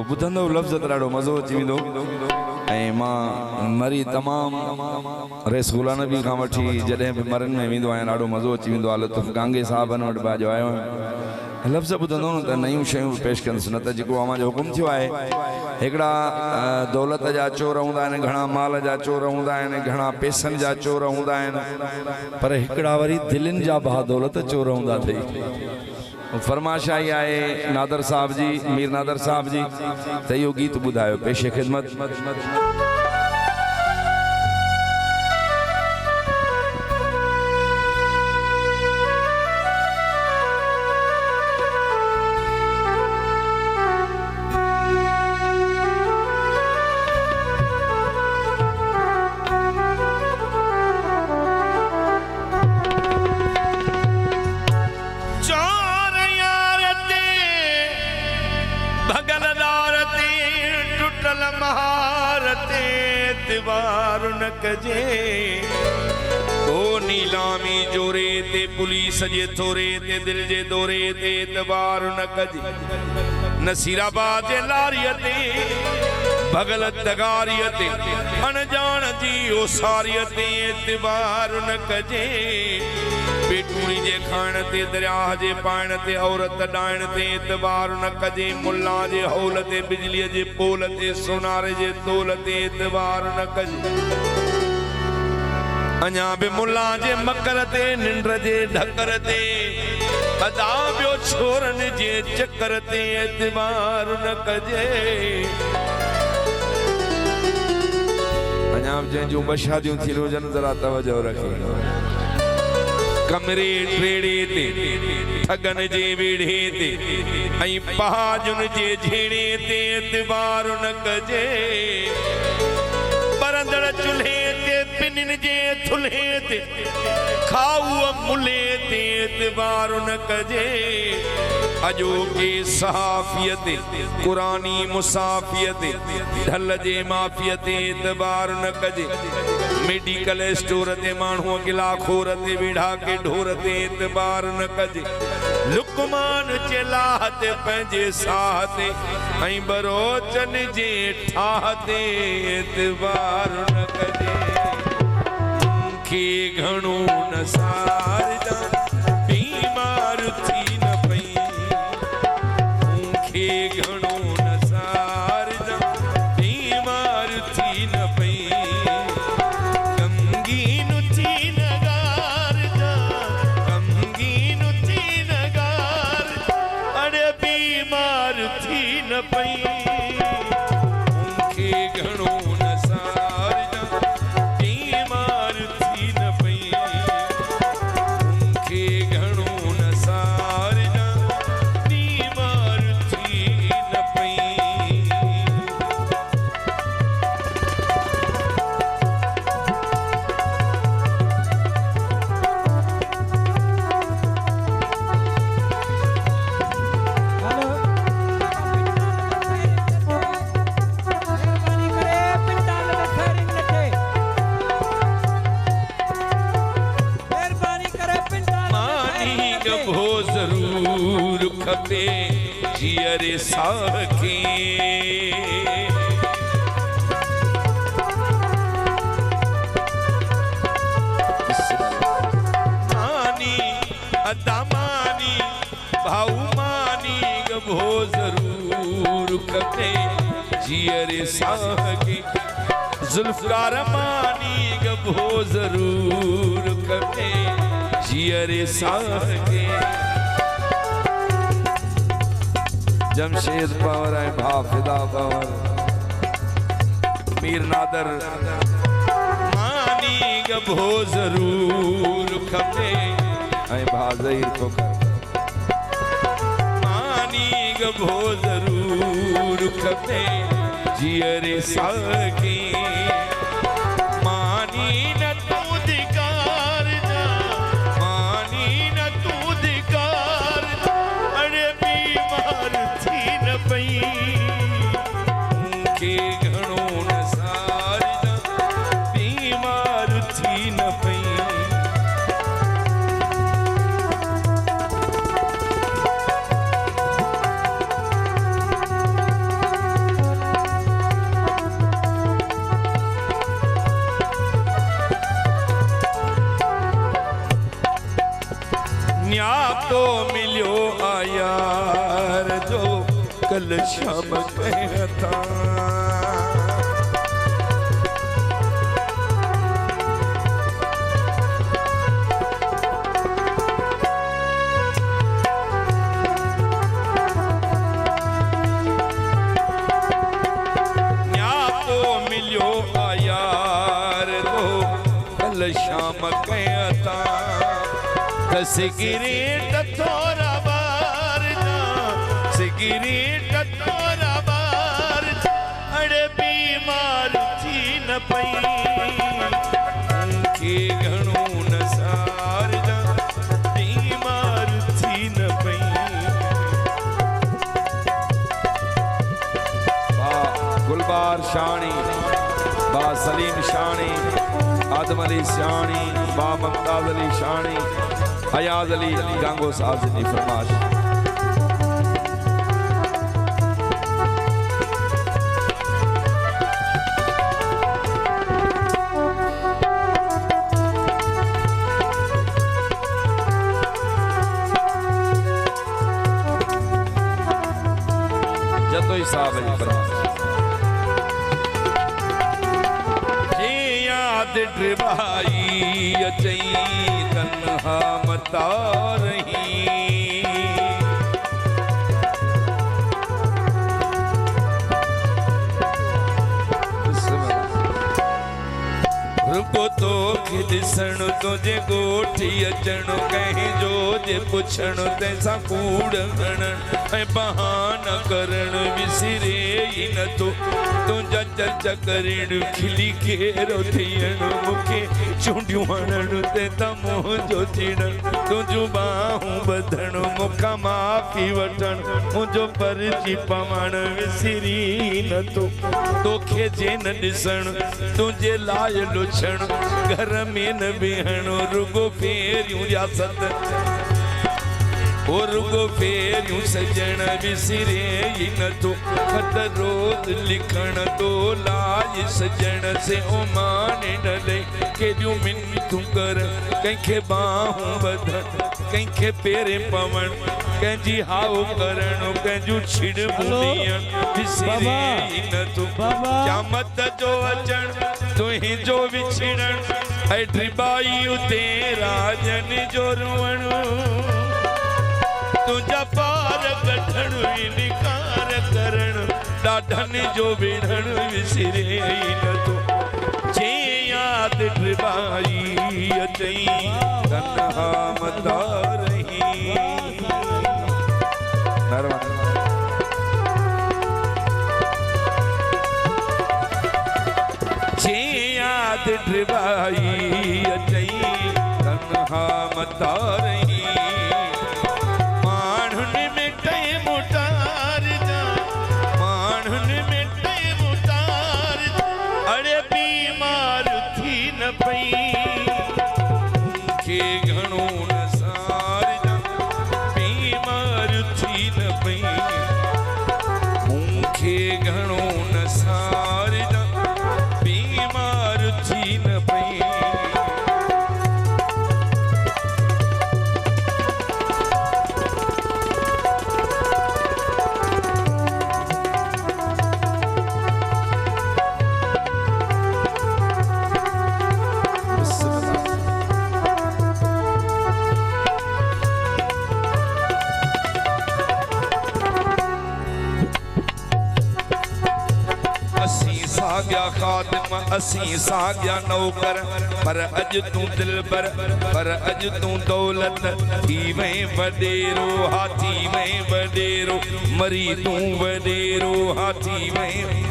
ॿुधंदो लफ़्ज़ त ॾाढो मज़ो अची वेंदो ऐं मां मरी तमामु रसूल नबी खां वठी जॾहिं बि मरन में वेंदो आहियां ॾाढो मज़ो अची वेंदो आहे। लुत्फ़ गांगे साहबनि वटि बि अॼु आयो आहियां। लफ़्ज़ ॿुधंदो न त नयूं शयूं पेश कंदुसि, न त जेको अव्हां जो हुकुम थियो आहे हिकिड़ा दौलत जा चोर हूंदा आहिनि, घणा माल जा चोर हूंदा आहिनि, घणा पैसनि जा चोर हूंदा आहिनि, पर हिकिड़ा वरी दिलनि जा बहा दौलत चोर हूंदा अथई। फरमाश आई आहे नादर साहब जी, मीर नादर साहब जी, त इहो गीत ॿुधायो पेशे ख़िदमत। ओ नीलामी जोरे ते पुलिस जे थोरे ते दिल जे दौरे ते एतबार न कजे, नसीराबाद जे लारिय ते भगल तगारिय ते अनजान जी ओसारिय ते एतबार न कजे, पेटूड़ी जे खाइण ते दरिया जे पाइण ते औरत डाइण ते एतबार न कजे, मुल्ला जे हौल ते बिजली जे पोल ते सोनारे जे तोल ते एतबार न कजे, अञा बि मुल्ला जे मकर ते निंड जे ढकर ते अदा ॿियो छोरन जे चक्कर ते एतबार न कजे, अञा बि जंहिंजूं ॿ शादियूं थी हुजनि ज़रा तवजो रखे, कमरे ट्रेड़े ते ठगन जे वेड़े ते ऐं पहाजुन जे झेड़े ते एतबार न कजे, परंदड़ चुल्हे ते पिनिन जे थुल्हे ते खाऊ मुले ते एतबार न कजे, अजोके सहाफ़ियत कुरानी मुसाफ़ियत ढल जे माफ़ियत एतबार न कजे, मेडिकल स्टोर ते माण्हू गिला खोर ते वेढ़ा के ढोर ते एतबार न कजे, लुकमान जे लाह ते पंहिंजे साह ते ऐं बरोचन जे ठाह ते एतबार न कजे, मूंखे घणो न सारजा बीमार थी न पई, मूंखे घणो न सारजा बीमार थी न पई, गमगीन थी न गारजा गमगीन थी न गार, अरे बीमार थी न पई, मूंखे घणो न सारजा बीमार थी न पई, मूंखे घणो न सारजा बीमार थी न पई। जरूर खपे जियरे साखे, मानी अदा मानी भाऊ मानी गभो जरूर खपे जियरे साखे, जुल्फकार मानी गभो जरूर खपे जियरे साखे, जमशेद पवर है भा फिदा पवर मीर नादर मानी गभो जरूर खपे ऐं भा ज़हीर तो कर, मानी गभो जरूर खपे जियरे साखे, मानी न तू धिकार जा मानी न तू धिकार, अरे बीमार थी न पई, मूंखे घणो न सारजा बीमार थी न पई, कल शाम कहता शाम कहता सिगरेट थोड़ा बार जा सिगरेट थोड़ा बार अड़े बीमार थी न पई के घणो न सार जा बीमार थी न पई बा गुलबार शानी बा सलीम शानी आदम अली शानी बा मुमताज अली शानी अयाज अली गांगो साहब जी फरमाश जतोई साहब जी फरमाश ड्रिबाई अचई तन्हा मता रही रुको तो ॾिसण तुझे गोठी अचण कहीं जो जे पुछण तैसा कूड़ गण ऐं बहाना करण विसरे ई न तो तुंहिंजा चर्चा करण खिली केरो थियण मूंखे चूंडियूं हणण ते त मुंहिंजो थियण तुंहिंजूं बाहूं ॿधण मूंखां माफ़ी वठण मुंहिंजो परची पवण विसरी न तो तोखे जे न ॾिसण तुंहिंजे लाइ लुछण घर में न बेहण रुगो फेरियूं रियासत ओ रुगो फेरियूं सजण विसरे ई न तो खत रोज़ लिखण तो लाइ सजण से ओ माने न ले केॾियूं मिनतूं कर कंहिंखे बाहूं ॿधण कंहिंखे पेरे पवण कंहिंजी हाउ करण कंहिंजूं छिड़बूं ॾियण विसरे ई न तो क़यामत जो अचण तुंहिंजो विछड़ण ऐं ड्रिबाई उते राजन जो रुअण तुंहिंजा पार कढण इनकार करण ॾाढनि जो विढ़ण विसरे ई न तो जे यादि ड्रिबाई अचई तन्हा मता रही जे यादि ड्रिबाई अचई तन्हा मता रही माण्हुनि में टाइम उतार जा माण्हुनि में टाइम उतार अड़े बीमार थी न पई के घणो न सार जा बीमार थी न पई मूंखे घणो न सार जा बीमार थी न पई साॻिया ख़ादिम असीं साॻिया नौकर पर अॼु तूं दिलबर पर अॼु तूं दौलत थी वई वॾेरो हाथी वई वॾेरो मरी तूं वॾेरो हाथी वई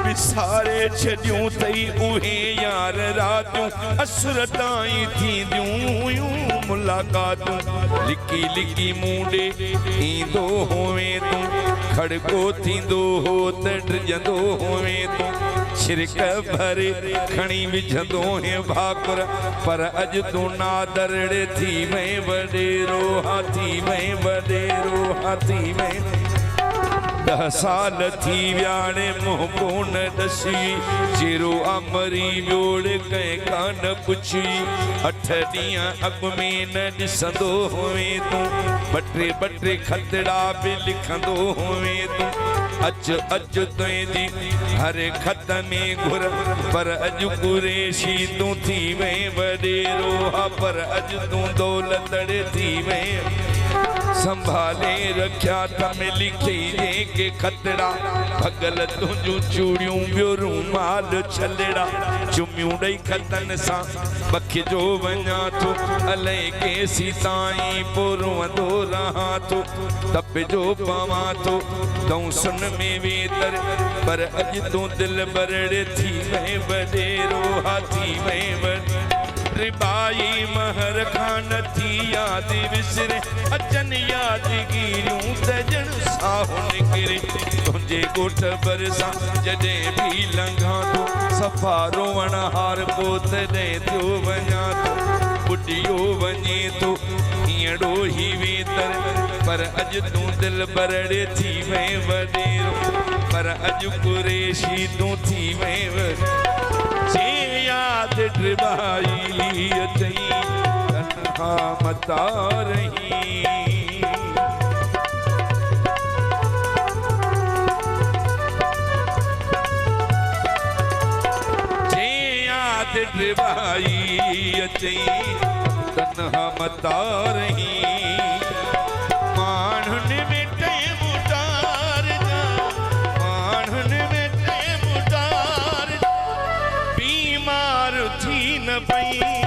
विसारे छॾियूं तई उहे यार रातियूं असुर ताईं थींदियूं हुयूं मुलाक़ातूं लिकी लिकी मूंडे ईंदो होवे तूं खड़को थींदो हो त ड्रिजंदो होवे तूं छिरक भरे खणी विझंदो हे भाकुर पर अॼु तूं नादरड़े थी वई वॾेरो हाथी वई वॾेरो हाथी वई 10 साल थी वियाणे मुंहुं कोन ॾसी जेरो अमरी ॿियोड़ कंहिं कान पुछी 8 ॾींहं अॻु में न ॾिसंदो हुए तूं ॿ टे खतड़ा बि लिखंदो हुए तूं अच अच तुझी हर खत में घुर पर अज कुरेशी तू थी वे वडेरो हा पर अज तू दौलतड़े थी वे संभाले रखिया तम लिखी जे के खतड़ा भगल तुझू चूड़ियों बियो रूमाल छलड़ा चुमियूं ॾई खतन सां बख जो वञा थो अले के सीताई पोरवंदो रहा थो तप जो पवां थो तूं सुन में वेतर पर अज तूं दिल बरड़े थी वे वडेरो हाथी वे रिबाई महर खान थी याद विसरे अचन यादगिरियूं तजन साहो निकरे तुझे गोठ बरसा जडे भी लंघा तो सफा रोवण हार पोत दे तो वञा तो बुढ़ियो वञे तो हीअड़ो ही वेतर पर अज तू दिल बरड़े थी वे वडेरो पर अज कुरेशी तू थी वे याद ड्रिबाई अचई तन्हा मता रही जे याद ड्रिबाई अचई तन्हा मता रही माण्हुन में टेम उतार जा माण्हुन में टेम उतार बीमार थी न पई